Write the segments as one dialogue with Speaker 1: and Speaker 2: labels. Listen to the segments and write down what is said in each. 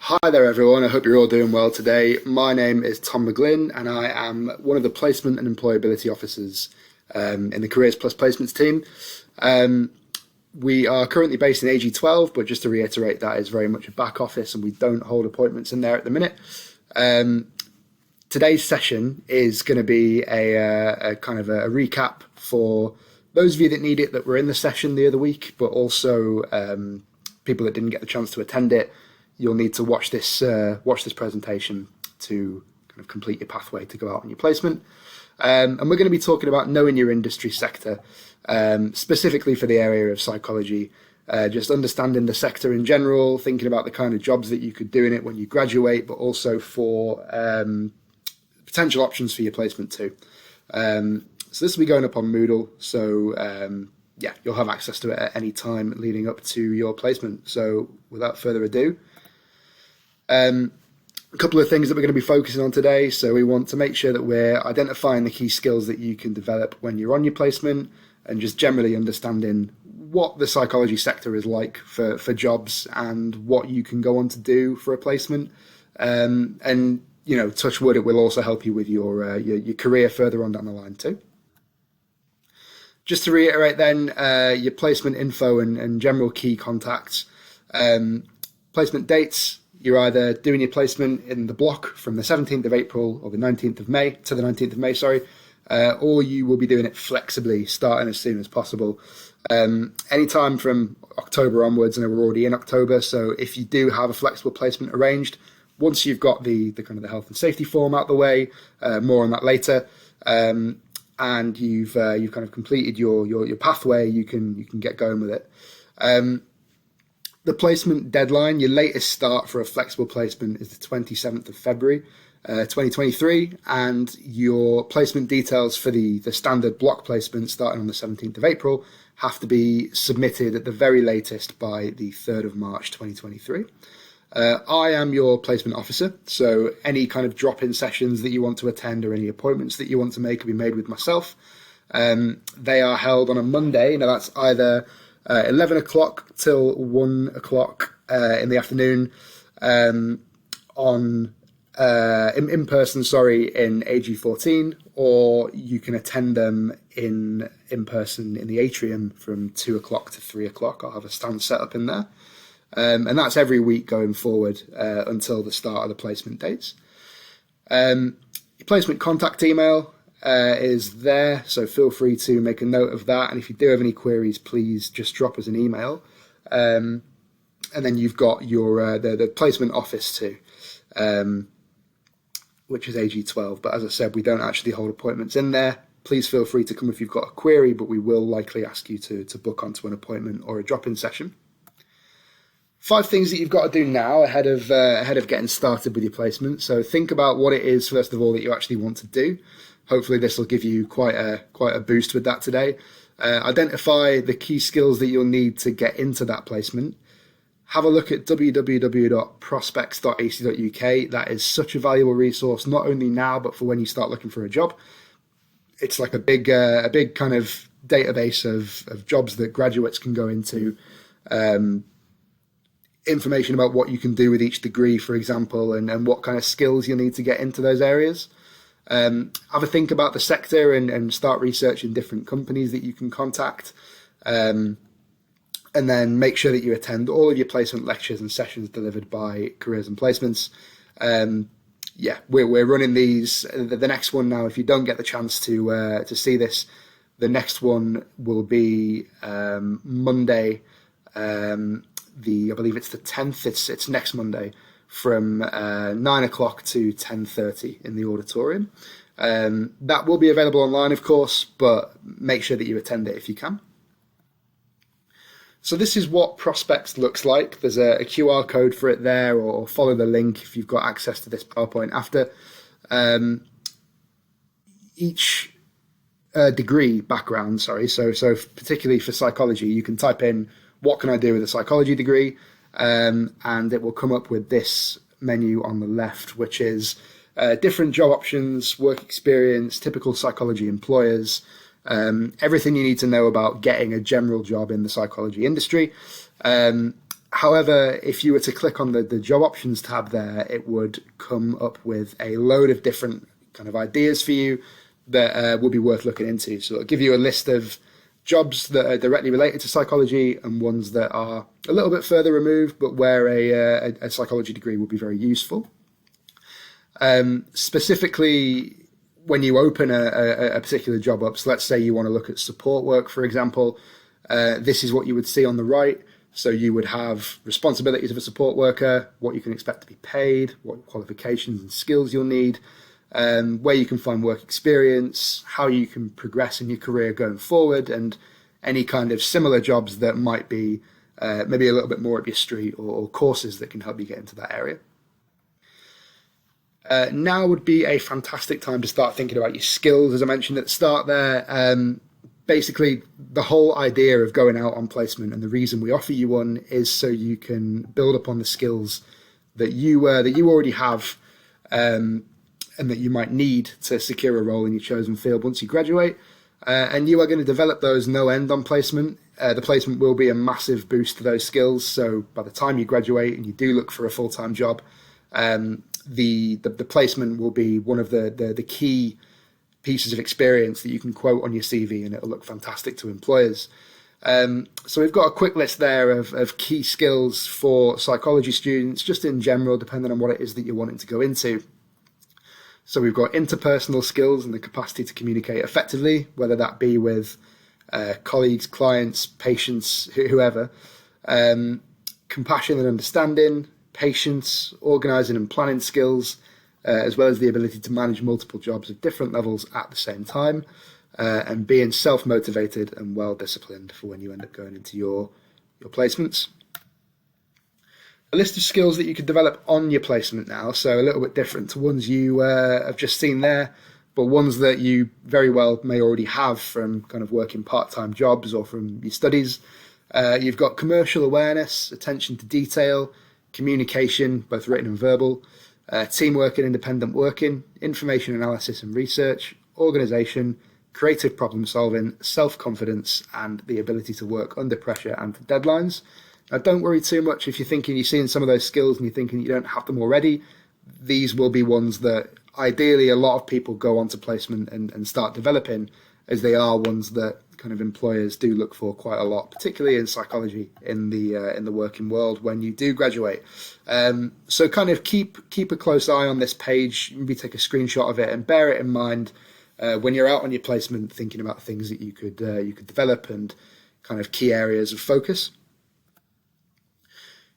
Speaker 1: Hi there, everyone. I hope you're all doing well today. My name is Tom McGlynn, and I am one of the placement and employability officers in the Careers+Placements team. We are currently based in AG12, but just to reiterate, that is very much a back office, and we don't hold appointments in there at the minute. Today's session is going to be a kind of a recap for those of you that need it that were in the session the other week, but also people that didn't get the chance to attend it. You'll need to watch this presentation to kind of complete your pathway to go out on your placement. And we're going to be talking about knowing your industry sector, specifically for the area of psychology, just understanding the sector in general, thinking about the kind of jobs that you could do in it when you graduate, but also for potential options for your placement too. So this will be going up on Moodle, so yeah, you'll have access to it at any time leading up to your placement. So without further ado, a couple of things that we're going to be focusing on today. So we want to make sure that we're identifying the key skills that you can develop when you're on your placement, and just generally understanding what the psychology sector is like for jobs and what you can go on to do for a placement. And you know, touch wood, it will also help you with your career further on down the line too. Just to reiterate then, your placement info and general key contacts. Placement dates, you're either doing your placement in the block from the 17th of April or the 19th of May to the 19th of May, or you will be doing it flexibly, starting as soon as possible. Anytime from October onwards, and we're already in October, so if you do have a flexible placement arranged, once you've got the kind of the health and safety form out the way, more on that later, and you've kind of completed your pathway, you can get going with it. The placement deadline, your latest start for a flexible placement is the 27th of February, 2023, and your placement details for the standard block placement starting on the 17th of April have to be submitted at the very latest by the 3rd of March 2023. I am your placement officer, so any kind of drop-in sessions that you want to attend or any appointments that you want to make will be made with myself. They are held on a Monday. Now that's either 11 o'clock till 1 o'clock in the afternoon in person, in AG14, or you can attend them in person in the atrium from 2 o'clock to 3 o'clock. I'll have a stand set up in there. And that's every week going forward until the start of the placement dates. Your placement contact email is there, so feel free to make a note of that. And if you do have any queries, please just drop us an email. And then you've got your the placement office too, which is AG12. But as I said, we don't actually hold appointments in there. Please feel free to come if you've got a query, but we will likely ask you to book onto an appointment or a drop-in session. 5 things that you've got to do now ahead of getting started with your placement. So think about what it is, first of all, that you actually want to do. Hopefully this will give you quite a boost with that today. Identify the key skills that you'll need to get into that placement. Have a look at www.prospects.ac.uk. That is such a valuable resource, not only now, but for when you start looking for a job. It's like a big kind of database of jobs that graduates can go into. Information about what you can do with each degree, for example, and what kind of skills you'll need to get into those areas. Have a think about the sector and start researching different companies that you can contact. And then make sure that you attend all of your placement lectures and sessions delivered by Careers and Placements. Yeah, we're running these. The next one now, if you don't get the chance to see this, the next one will be Monday. I believe it's the 10th. It's next Monday from 9 o'clock to 10:30 in the auditorium. That will be available online, of course, but make sure that you attend it if you can. So this is what Prospects looks like. There's a QR code for it there, or follow the link if you've got access to this PowerPoint after. Each degree background, so particularly for psychology, you can type in what can I do with a psychology degree, and it will come up with this menu on the left, which is different job options, work experience, typical psychology employers, everything you need to know about getting a general job in the psychology industry. However, if you were to click on the job options tab there, it would come up with a load of different kind of ideas for you that would be worth looking into. So it'll give you a list of jobs that are directly related to psychology and ones that are a little bit further removed, but where a psychology degree would be very useful. Specifically, when you open a particular job up, so let's say you want to look at support work, for example, this is what you would see on the right. So you would have responsibilities of a support worker, what you can expect to be paid, what qualifications and skills you'll need, where you can find work experience, how you can progress in your career going forward, and any kind of similar jobs that might be maybe a little bit more up your street, or courses that can help you get into that area. Now would be a fantastic time to start thinking about your skills, as I mentioned at the start there. Basically, the whole idea of going out on placement and the reason we offer you one is so you can build upon the skills that you already have, and that you might need to secure a role in your chosen field once you graduate. And you are going to develop those no end on placement. The placement will be a massive boost to those skills. So by the time you graduate and you do look for a full-time job, the placement will be one of the key pieces of experience that you can quote on your CV, and it'll look fantastic to employers. So we've got a quick list there of key skills for psychology students, just in general, depending on what it is that you're wanting to go into. So we've got interpersonal skills and the capacity to communicate effectively, whether that be with colleagues, clients, patients, whoever. Compassion and understanding, patience, organising and planning skills, as well as the ability to manage multiple jobs of different levels at the same time, and being self-motivated and well-disciplined for when you end up going into your placements. A list of skills that you could develop on your placement now, so a little bit different to ones you have just seen there, but ones that you very well may already have from kind of working part-time jobs or from your studies. You've got commercial awareness, attention to detail, communication, both written and verbal, teamwork and independent working, information analysis and research, organisation, creative problem solving, self-confidence, and the ability to work under pressure and to deadlines. Now, don't worry too much if you're thinking you're seeing some of those skills and you're thinking you don't have them already. These will be ones that ideally a lot of people go on to placement and start developing, as they are ones that kind of employers do look for quite a lot, particularly in psychology in the working world when you do graduate. So kind of keep a close eye on this page, maybe take a screenshot of it and bear it in mind when you're out on your placement, thinking about things that you could develop and kind of key areas of focus.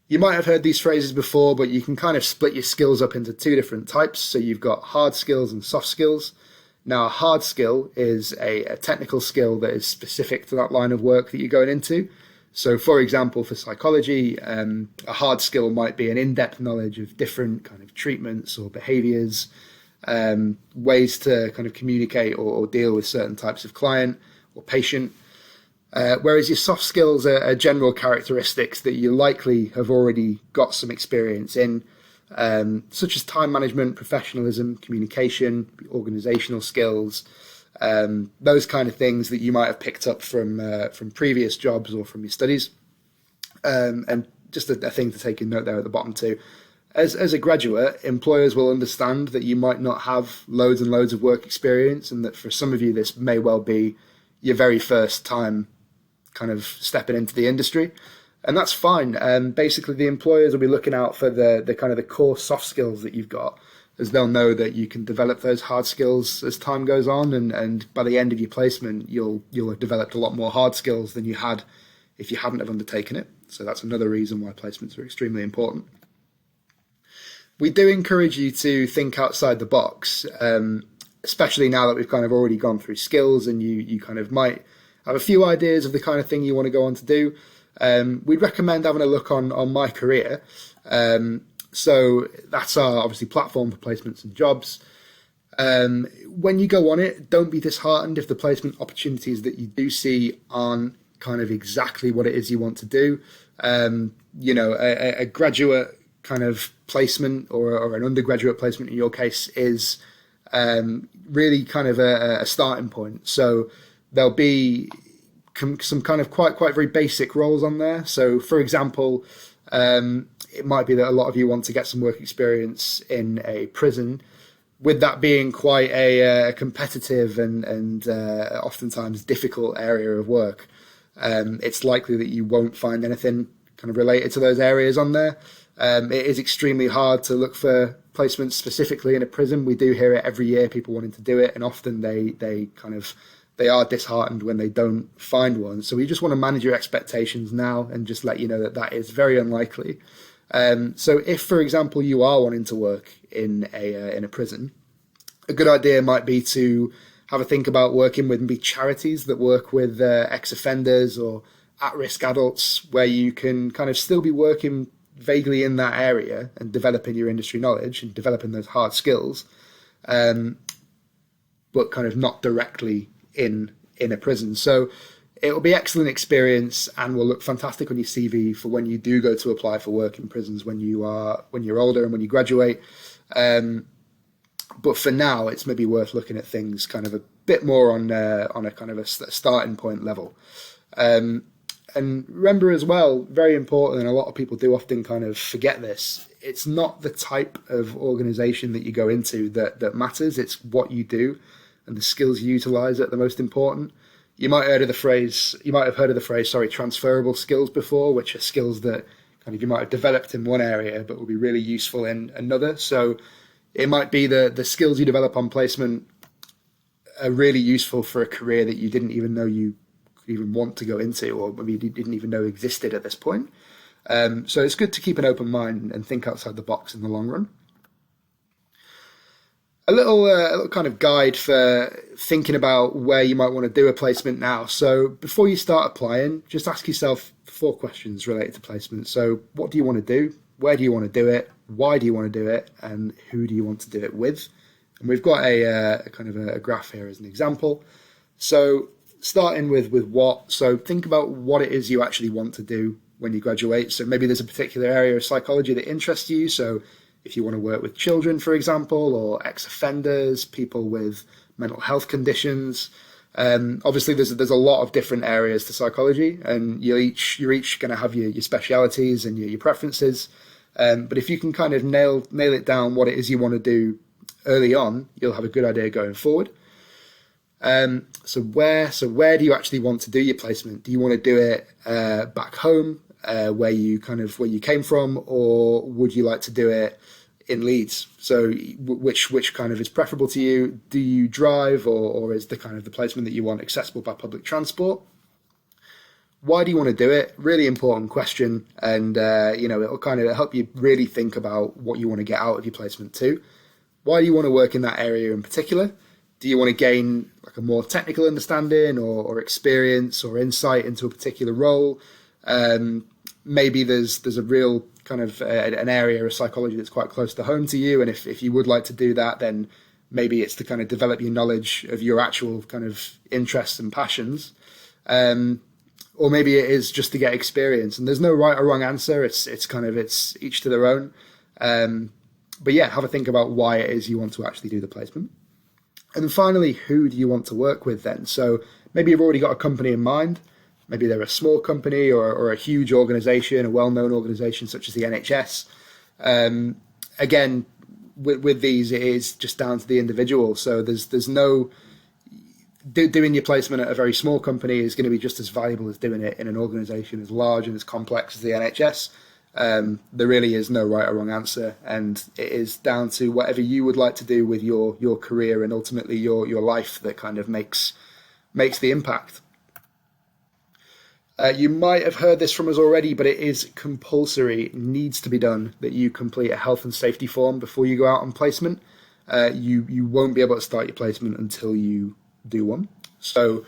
Speaker 1: You might have heard these phrases before, but you can kind of split your skills up into two different types. So you've got hard skills and soft skills. Now, a hard skill is a technical skill that is specific to that line of work that you're going into. So, for example, for psychology, a hard skill might be an in-depth knowledge of different kind of treatments or behaviors, ways to kind of communicate or deal with certain types of client or patient. Whereas your soft skills are general characteristics that you likely have already got some experience in, such as time management, professionalism, communication, organizational skills, those kind of things that you might have picked up from previous jobs or from your studies. And just a thing to take a note there at the bottom too. As a graduate, employers will understand that you might not have loads and loads of work experience, and that for some of you this may well be your very first time kind of stepping into the industry, and that's fine. Basically, the employers will be looking out for the kind of the core soft skills that you've got, as they'll know that you can develop those hard skills as time goes on, and by the end of your placement, you'll have developed a lot more hard skills than you had if you hadn't have undertaken it. So that's another reason why placements are extremely important. We do encourage you to think outside the box, especially now that we've kind of already gone through skills and you kind of might have a few ideas of the kind of thing you want to go on to do. We'd recommend having a look on My Career. So that's our obviously platform for placements and jobs. When you go on it, don't be disheartened if the placement opportunities that you do see aren't kind of exactly what it is you want to do. A graduate kind of placement or an undergraduate placement in your case is really kind of a starting point. So there'll be some kind of quite very basic roles on there. So, for example, It might be that a lot of you want to get some work experience in a prison. With that being quite a competitive and oftentimes difficult area of work, it's likely that you won't find anything kind of related to those areas on there. It is extremely hard to look for placements specifically in a prison. We do hear it every year, people wanting to do it, and often they are disheartened when they don't find one. So we just want to manage your expectations now and just let you know that that is very unlikely. So if, for example, you are wanting to work in a prison, a good idea might be to have a think about working with maybe charities that work with ex-offenders or at-risk adults, where you can kind of still be working vaguely in that area and developing your industry knowledge and developing those hard skills, but kind of not directly in a prison. So it will be excellent experience and will look fantastic on your CV for when you do go to apply for work in prisons when you're older and when you graduate. But for now, it's maybe worth looking at things kind of a bit more on a kind of a starting point level. And remember as well, very important, and a lot of people do often kind of forget this, it's not the type of organization that you go into that matters, it's what you do and the skills you utilize that are the most important. You might have heard of the phrase, transferable skills before, which are skills that kind of you might have developed in one area but will be really useful in another. So it might be the skills you develop on placement are really useful for a career that you didn't even know you even want to go into, or maybe you didn't even know existed at this point. So it's good to keep an open mind and think outside the box in the long run. A little kind of guide for thinking about where you might want to do a placement now. So before you start applying, just ask yourself 4 questions related to placement. So what do you want to do? Where do you want to do it? Why do you want to do it? And who do you want to do it with? And we've got a kind of a graph here as an example. So starting with what, so think about what it is you actually want to do when you graduate. So maybe there's a particular area of psychology that interests you. So if you want to work with children, for example, or ex-offenders, people with mental health conditions. Obviously, there's a lot of different areas to psychology, and you're each going to have your specialities and your preferences. But if you can kind of nail it down what it is you want to do early on, you'll have a good idea going forward. So where do you actually want to do your placement? Do you want to do it back home, where you came from, or would you like to do it in Leeds? So which kind of is preferable to you? Do you drive, or is the kind of the placement that you want accessible by public transport? Why do you want to do it? Really important question, and it'll kind of help you really think about what you want to get out of your placement too. Why do you want to work in that area in particular? Do you want to gain like a more technical understanding or experience or insight into a particular role? Maybe there's a real kind of an area of psychology that's quite close to home to you, and if you would like to do that, then maybe it's to kind of develop your knowledge of your actual kind of interests and passions. Or maybe it is just to get experience, and there's no right or wrong answer. It's each to their own. But yeah, have a think about why it is you want to actually do the placement. And then finally, who do you want to work with then? So maybe you've already got a company in mind. Maybe they're a small company or a huge organization, a well-known organization such as the NHS. Again, with these, it is just down to the individual. So there's no... Doing your placement at a very small company is going to be just as valuable as doing it in an organization as large and as complex as the NHS. There really is no right or wrong answer, and it is down to whatever you would like to do with your career and ultimately your life that kind of makes the impact. You might have heard this from us already, but it is compulsory. It needs to be done that you complete a health and safety form before you go out on placement. You won't be able to start your placement until you do one. So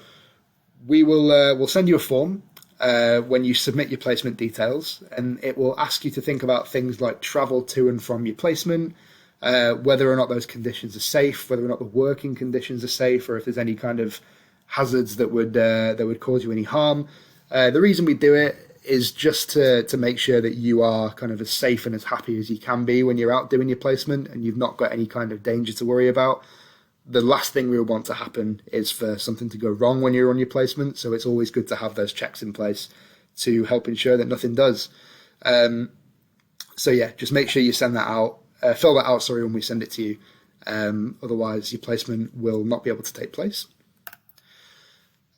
Speaker 1: we'll send you a form when you submit your placement details, and it will ask you to think about things like travel to and from your placement, whether or not those conditions are safe, whether or not the working conditions are safe, or if there's any kind of hazards that would cause you any harm. The reason we do it is just to make sure that you are kind of as safe and as happy as you can be when you're out doing your placement and you've not got any kind of danger to worry about. The last thing we would want to happen is for something to go wrong when you're on your placement. So it's always good to have those checks in place to help ensure that nothing does. So yeah, just make sure you send that out, fill that out, when we send it to you. Otherwise, your placement will not be able to take place.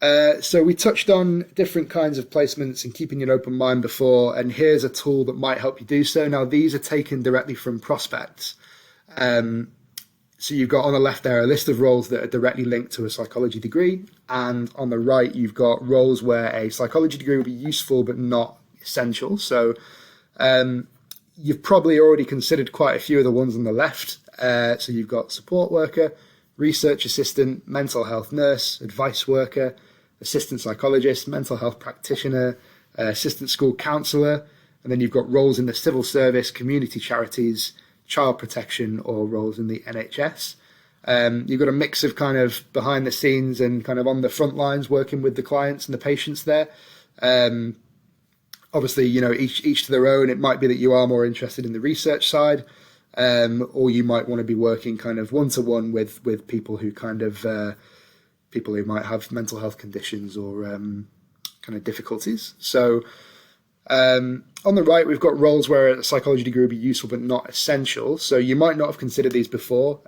Speaker 1: So we touched on different kinds of placements and keeping an open mind before, and here's a tool that might help you do so. Now, these are taken directly from prospects. So you've got on the left there a list of roles that are directly linked to a psychology degree, and on the right you've got roles where a psychology degree will be useful but not essential. So you've probably already considered quite a few of the ones on the left. So you've got support worker, research assistant, mental health nurse, advice worker, assistant psychologist, mental health practitioner, assistant school counsellor, and then you've got roles in the civil service, community charities, child protection, or roles in the NHS. You've got a mix of kind of behind the scenes and kind of on the front lines working with the clients and the patients there. Obviously, each to their own. It might be that you are more interested in the research side, or you might want to be working kind of one-to-one with people who people who might have mental health conditions or kind of difficulties. So on the right, we've got roles where a psychology degree would be useful but not essential. So you might not have considered these before.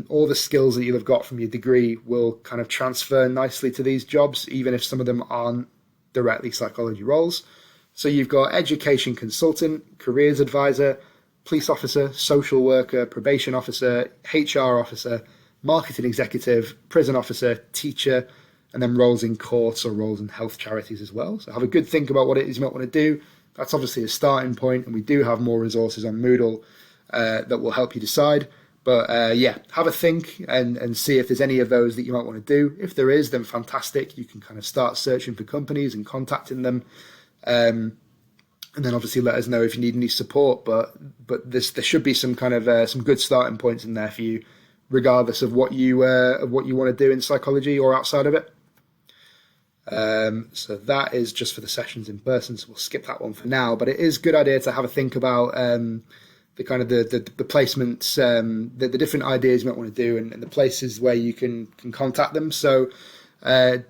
Speaker 1: All the skills that you'll have got from your degree will kind of transfer nicely to these jobs, even if some of them aren't directly psychology roles. So you've got education consultant, careers advisor, police officer, social worker, probation officer, HR officer, marketing executive, prison officer, teacher, and then roles in courts or roles in health charities as well. So have a good think about what it is you might want to do. That's obviously a starting point, and we do have more resources on Moodle that will help you decide. But have a think and see if there's any of those that you might want to do. If there is, then fantastic. You can kind of start searching for companies and contacting them. And then obviously let us know if you need any support. But there should be some kind of some good starting points in there for you, regardless of what you want to do in psychology or outside of it. So that is just for the sessions in person, so we'll skip that one for now. But it is a good idea to have a think about the kind of the placements, the different ideas you might want to do, and the places where you can contact them. So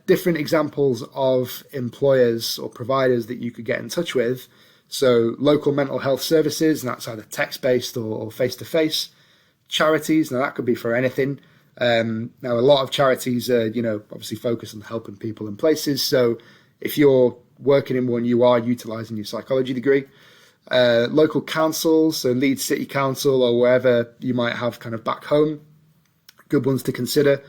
Speaker 1: different examples of employers or providers that you could get in touch with. So local mental health services, and that's either text-based or face-to-face. Charities, now that could be for anything. Now, a lot of charities are, obviously focus on helping people in places. So if you're working in one, you are utilising your psychology degree. Local councils, so Leeds City Council or wherever you might have kind of back home, good ones to consider.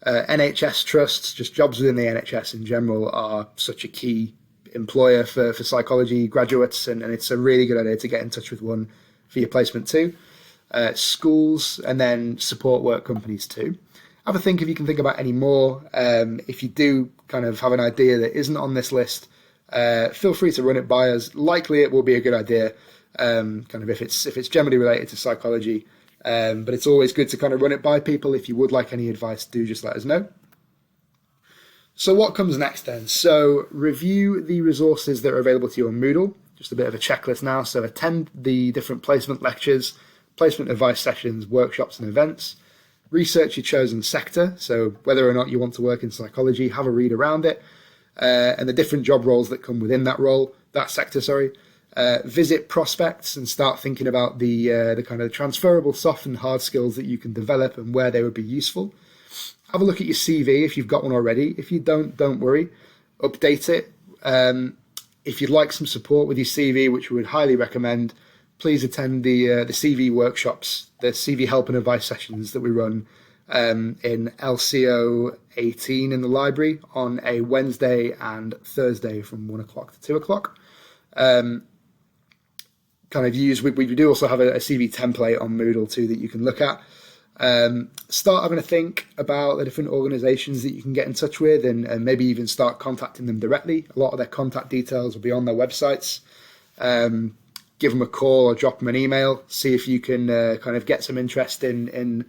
Speaker 1: NHS trusts, just jobs within the NHS in general, are such a key employer for psychology graduates, and it's a really good idea to get in touch with one for your placement too. Schools, and then support work companies too. Have a think if you can think about any more. If you do kind of have an idea that isn't on this list, feel free to run it by us. Likely it will be a good idea, kind of if it's generally related to psychology. But it's always good to kind of run it by people. If you would like any advice, do just let us know. So what comes next then? So review the resources that are available to you on Moodle. Just a bit of a checklist now. So attend the different placement lectures, placement advice sessions, workshops and events. Research your chosen sector. So whether or not you want to work in psychology, have a read around it. And the different job roles that come within that sector. Visit prospects and start thinking about the kind of transferable soft and hard skills that you can develop and where they would be useful. Have a look at your CV if you've got one already. If you don't worry. Update it. If you'd like some support with your CV, which we would highly recommend, please attend the CV workshops, the CV help and advice sessions that we run in LCO 18 in the library on a Wednesday and Thursday from 1 o'clock to 2 o'clock. We do also have a CV template on Moodle too that you can look at. Start having a think about the different organisations that you can get in touch with, and maybe even start contacting them directly. A lot of their contact details will be on their websites. Give them a call or drop them an email, see if you can kind of get some interest in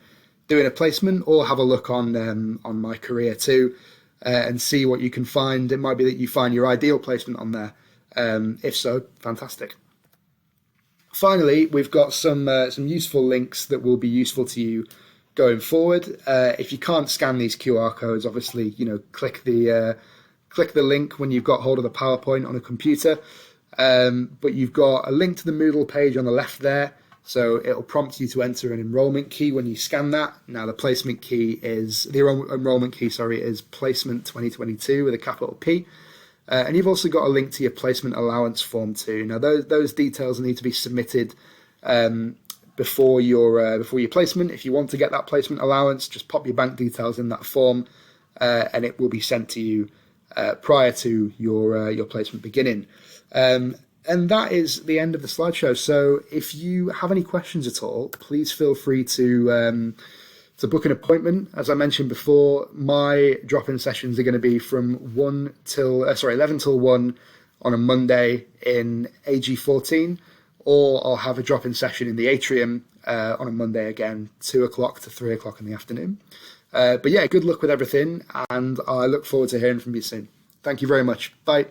Speaker 1: doing a placement, or have a look on My Career too, and see what you can find. It might be that you find your ideal placement on there. If so, fantastic. Finally, we've got some useful links that will be useful to you going forward. If you can't scan these QR codes, obviously, click the link when you've got hold of the PowerPoint on a computer. But you've got a link to the Moodle page on the left there. So it'll prompt you to enter an enrollment key when you scan that. Now the enrollment key, is placement 2022 with a capital P. And you've also got a link to your placement allowance form too. Now those details need to be submitted before your placement. If you want to get that placement allowance, just pop your bank details in that form, and it will be sent to you prior to your placement beginning. And that is the end of the slideshow. So if you have any questions at all, please feel free to book an appointment. As I mentioned before, my drop-in sessions are going to be from 11 till 1 on a Monday in AG14, or I'll have a drop-in session in the atrium on a Monday again, 2 o'clock to 3 o'clock in the afternoon. But yeah, good luck with everything, and I look forward to hearing from you soon. Thank you very much. Bye.